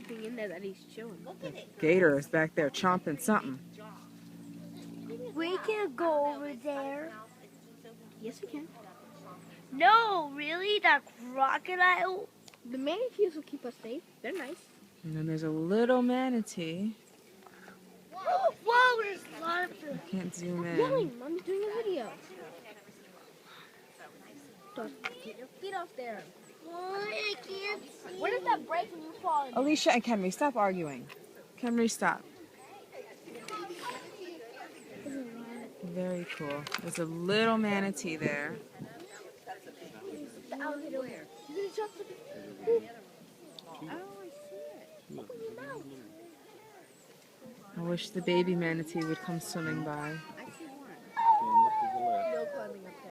something in there that he's chewing. The gator is back there chomping something. We can't go over there. Yes, we can. No, really? That crocodile? The manatees will keep us safe. They're nice. And then there's a little manatee. Whoa, there's a lot of them. I can't zoom in. Yelling, Mom's doing a video. Don't get your feet off there. I can't see. Where does that break when you fall? Alicia and Kenry, stop arguing. Kenry, stop. Very cool. There's a little manatee there. The alligator. Where? You're gonna jump to the... Oh, I see it. Open your mouth. I wish the baby manatee would come swimming by.